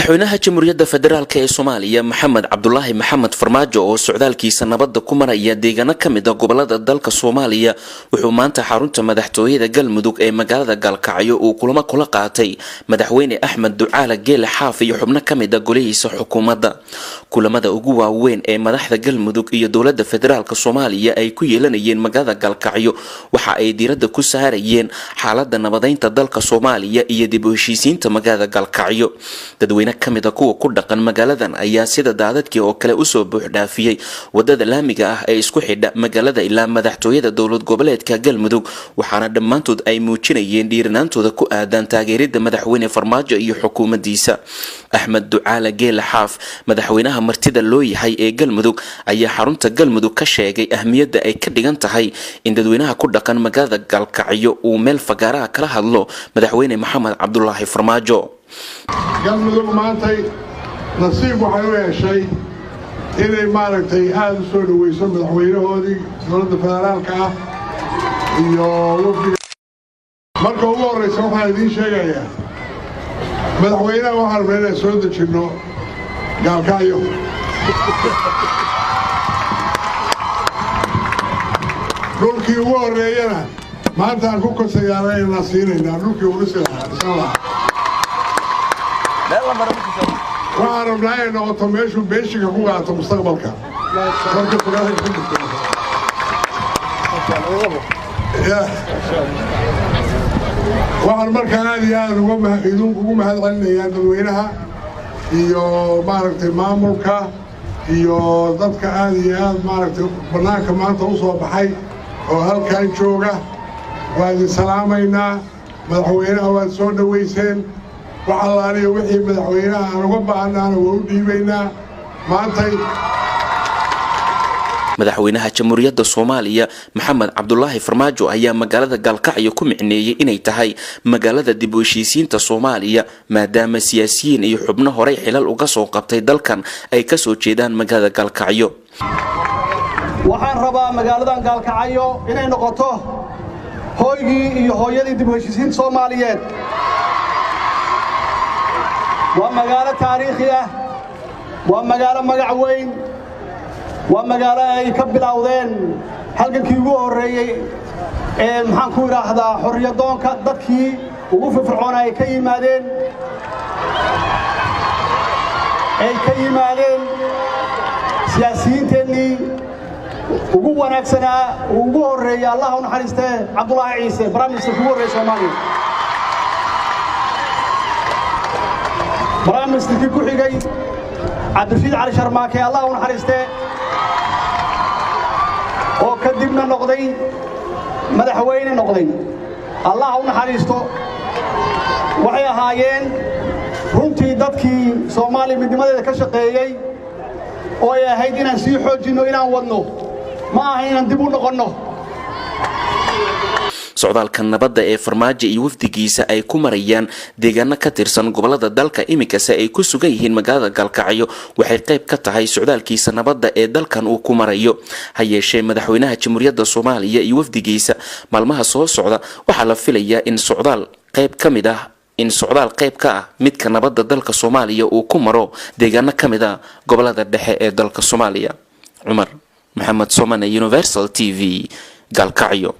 madaxweynaha jamhuuriyadda federaalk ee Soomaaliya Maxamed Cabdullaahi Maxamed Farmaajo oo socdaalkiisa nabadda ku maraya deegaano ka mid ah gobolada dalka Soomaaliya wuxuu maanta xarunta madaxtooyada Galmudug ee magaalada Galkacyo uu kulamo kula qaatay madaxweyne Axmed Ducaale Geele Xaaf iyo xubno ka mid ah golihiisa xukuumadda. Kulamada ugu waaweyn ee madaxda Galmudug iyo dowladda federaalka Soomaaliya ay ku yeelanayeen magaalada Galkacyo waxa ay diiradda ku saarayeen xaaladda nabadeynta dalka Soomaaliya iyo dib u heshiisiinta magaalada Galkacyo. dadweyne ka mid ah kuwa ku dhaqan magaaladan ayaa sida daadadkii oo kale u soo buux dhaafiyay wadada laamiga ah ee isku xidha magaalada ilaa madaxtooyada dowlad goboleedka Galmudug waxaana dhammaantood ay muujinayeen dhiiranaantooda ku aadan taageerida madaxweyne Farmaajo iyo xukuumaddiisa. Axmed Ducaale Geele Xaaf madaxweynaha martida loo yahay ee Galmudug ayaa xarunta Galmudug ka sheegay ahmiyadda ay ka dhigan tahay in dadweynaha ku dhaqan magaalada Galkacyo uu meel fagaaraha kala hadlo madaxweyne Maxamed Cabdullaahi Farmaajo. Galmudug maantay nasiib waxay u yeeshay inay maaragtay aad u soo dhaweyso madaxweynahoodii dowladda federaalka ah iyo wafdiga. Marka ugu horreysa waxaan idiin sheegayaa madaxweynaha waxaan rabnaa inaan soo dejinno Galkacyo. dhulkii ugu horreeyana maanta aan ku kasayaana inaan siinaynaa dhulkii ugu silahaa insha Allah. waxaan rabnaa inay noqoto meeshuu beeshiga ku qaato mustaqbalka waxaan markaa aad iyo aad ugu mahad celinayaa dadweynaha iyo maaragtay maamulka iyo dadka aad iyo aad maaragtay bannaanka maanta u soo baxay oo halkan jooga. waa idin salaamaynaa madaxweynaha waad soo dhaweyseen waxaalaaniyo wixii madaxweynaha aan uga baahnaana waa u dhiibaynaa maantay. madaxweynaha jamhuuriyadda Soomaaliya Maxamed Cabdullaahi Farmaajo ayaa magaalada Galkacyo ku micneeyay inay tahay magaalada dib u heshiisiinta Soomaaliya maadaama siyaasiyiin iyo xubno horey xilal uga soo qabtay dalkan ay ka soo jeedaan magaalada Galkacyo. waxaan rabaa magaaladan Galkacyo inay noqoto hooygii iyo hooyadii dib u heshiisiinta Soomaaliyeed. waa magaalo taariikhi ah waa magaalo magac weyn waa magaalo ay ka bilowdeen halgankii ugu horreeyay ee maxaan ku yiraahdaa xorriyadoonka dadkii ugu firfircoonaa ay ka yimaadeen siyaasiyiinteennii ugu wanaagsanaa ugu horreeyay Allah u naxariistee Cabdullaahi Ciise barnaamijka ugu horreeyay Soomaaliya. barnaamijkii ku xigay Cabdirashiid Cali Sharmaake Allah u naxariistee oo kadibna noqday madaxweyne noqday Allah u naxariisto. waxay ahaayeen runtii dadkii Soomaaliya midnimadeeda ka shaqeeyay oo ay ahayd inaan sii xoojino inaan wadno ma aha inaan dib u noqonno. socdaalka nabadda ee Farmaajo iyo wafdigiisa ay ku marayaan deegaano ka tirsan gobolada dalka imikase ay ku sugan yihiin magaalada Galkacyo waxay qayb ka tahay socdaalkiisa nabadda ee dalkan uu ku marayo. ha yeeshee madaxweynaha jamhuuriyadda Soomaaliya iyo wafdigiisa maalmaha soo socda waxaa la filayaa in socdaal qayb ka ah midka nabadda dalka Soomaaliya uu ku maro deegaano ka mid ah gobolada dhexe ee dalka Soomaaliya. Umar Maxamed Somane, Universal TV, Galkacyo.